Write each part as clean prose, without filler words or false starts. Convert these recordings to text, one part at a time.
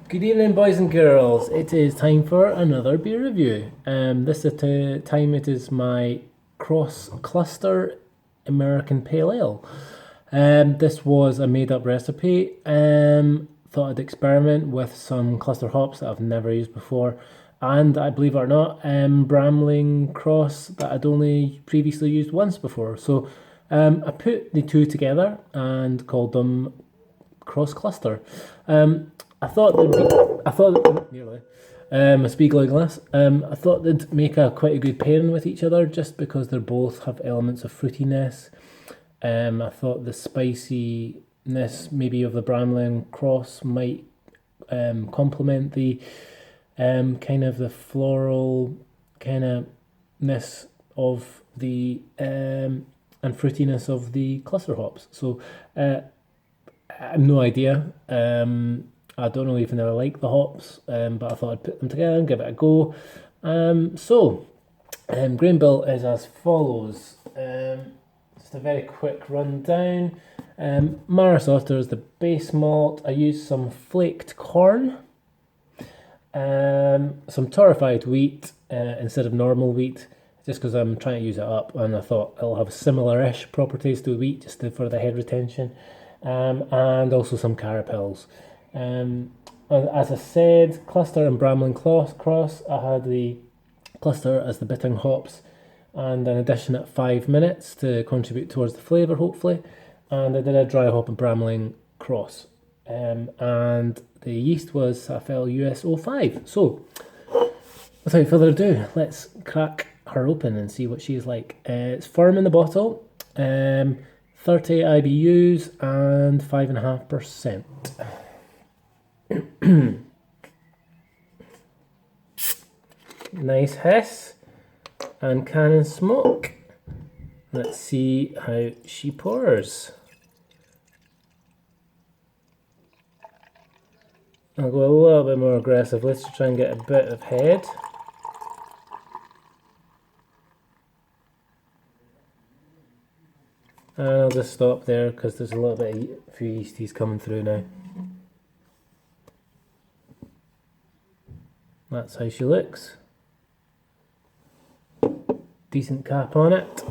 Good evening, boys and girls. It is time for another beer review. This time it is my cross cluster American Pale Ale. This was a made-up recipe. Thought I'd experiment with some cluster hops that I've never used before, and I believe it or not, Bramling Cross that I'd only previously used once before. So I put the two together and called them cross cluster. I thought nearly a Spiegel glass. I thought they'd make a quite a good pairing with each other, just because they both have elements of fruitiness. I thought the spiciness maybe of the Bramlin Cross might complement the kind of the floral kind of ness of the and fruitiness of the cluster hops. So I have no idea. I don't know even if I like the hops, but I thought I'd put them together and give it a go. Grain bill is as follows. Just a very quick rundown. Maris Otter is the base malt. I used some flaked corn, some torrefied wheat instead of normal wheat, just because I'm trying to use it up, and I thought it'll have similar-ish properties to wheat, just for the head retention, and also some carapels. As I said, cluster and Bramlin cross. I had the cluster as the bitting hops, and an addition at 5 minutes to contribute towards the flavour, hopefully. And I did a dry hop and Bramling cross. And the yeast was Safel US 05. So, without further ado, let's crack her open and see what she's like. It's firm in the bottle, 30 IBUs and 5.5%. Nice hiss and cannon smoke. Let's see how she pours. I'll go a little bit more aggressive. Let's try and get a bit of head. And I'll just stop there because there's a little bit of a few yeasties coming through now. That's how she looks. Decent cap on it.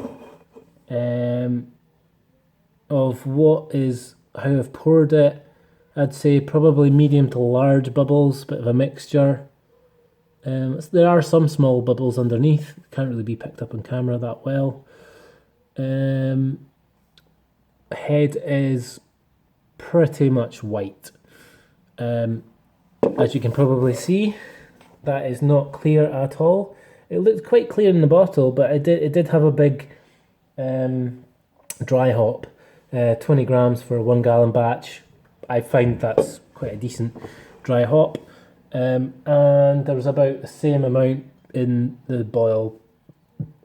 Of what is how I've poured it, I'd say probably medium to large bubbles, bit of a mixture. There are some small bubbles underneath, can't really be picked up on camera that well. Head is pretty much white. As you can probably see, that is not clear at all. It looked quite clear in the bottle, but it did have a big dry hop, 20 grams for a 1 gallon batch. I find that's quite a decent dry hop. And there was about the same amount in the boil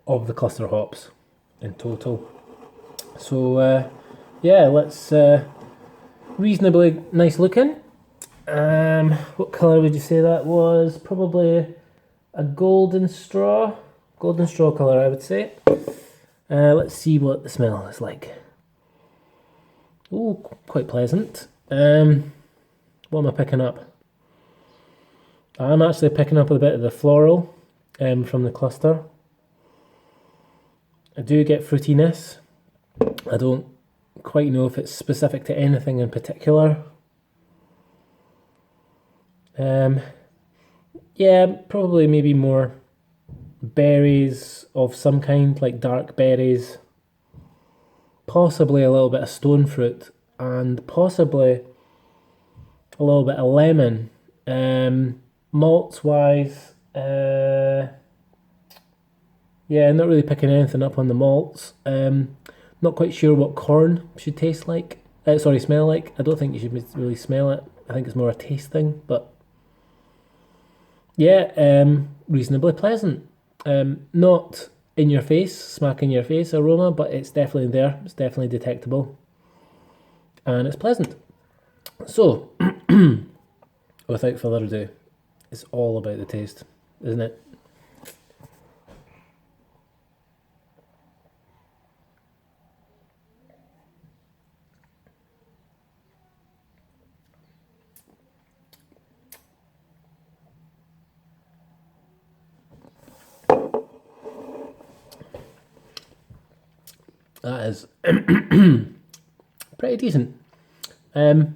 of the cluster hops in total. So yeah, let's reasonably nice looking. What colour would you say that was? Probably a golden straw colour, I would say. Let's see what the smell is like. Oh, quite pleasant. What am I picking up? I'm actually picking up a bit of the floral from the cluster. I do get fruitiness. I don't quite know if it's specific to anything in particular. Yeah, probably maybe more berries of some kind, like dark berries. Possibly a little bit of stone fruit, and possibly a little bit of lemon. Malts wise, yeah, not really picking anything up on the malts. Not quite sure what corn should taste like. Smell like. I don't think you should really smell it. I think it's more a taste thing, but yeah, reasonably pleasant. Not in your face, smack in your face aroma, but it's definitely there. It's definitely detectable, and it's pleasant. So, without further ado, it's all about the taste, isn't it? That is pretty decent. Can't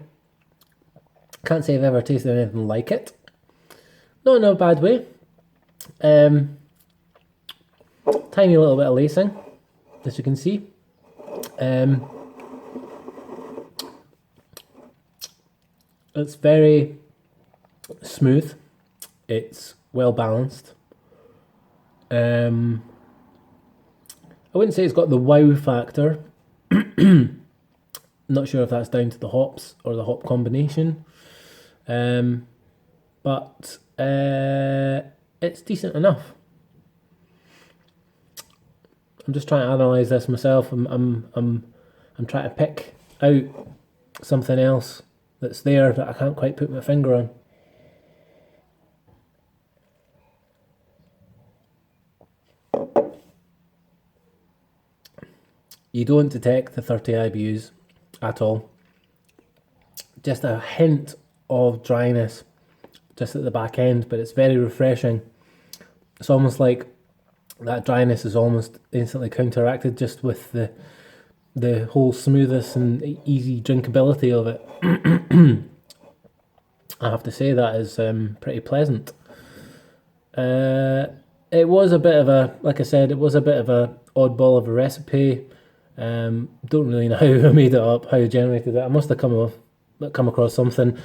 say I've ever tasted anything like it. Not in a bad way. Tiny little bit of lacing, as you can see. It's very smooth. It's well balanced. I wouldn't say it's got the wow factor. Not sure if that's down to the hops or the hop combination. But it's decent enough. I'm just trying to analyze this myself. I'm trying to pick out something else that's there that I can't quite put my finger on. You don't detect the 30 IBUs at all. Just a hint of dryness just at the back end, but it's very refreshing. It's almost like that dryness is almost instantly counteracted just with the whole smoothness and easy drinkability of it. I have to say that is pretty pleasant. It was a bit of a, like I said, it was a bit of a oddball of a recipe. Don't really know how I made it up, how I generated it. I must have come across something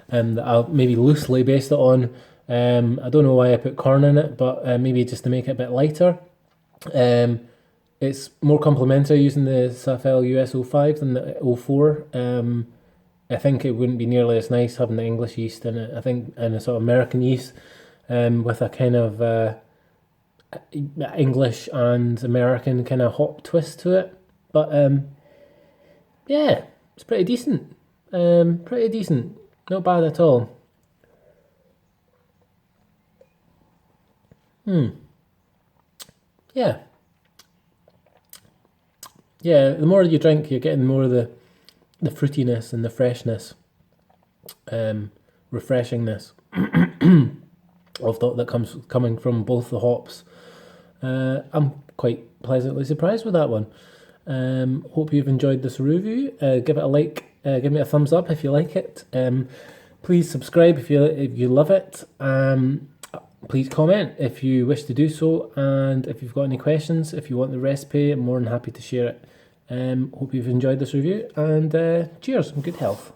that I maybe loosely based it on. I don't know why I put corn in it, but maybe just to make it a bit lighter. It's more complementary using the Safel US 05 than the 04. I think it wouldn't be nearly as nice having the English yeast in it. I think in a sort of American yeast with a kind of English and American kind of hop twist to it. But yeah, it's pretty decent. Pretty decent. Not bad at all. Yeah. Yeah, the more you drink, you're getting more of the fruitiness and the freshness, refreshingness of that comes coming from both the hops. I'm quite pleasantly surprised with that one. Hope you've enjoyed this review. Give it a like. Give me a thumbs up if you like it. Please subscribe if you love it. Please comment if you wish to do so, and if you've got any questions, if you want the recipe, I'm more than happy to share it. Hope you've enjoyed this review, and cheers and good health.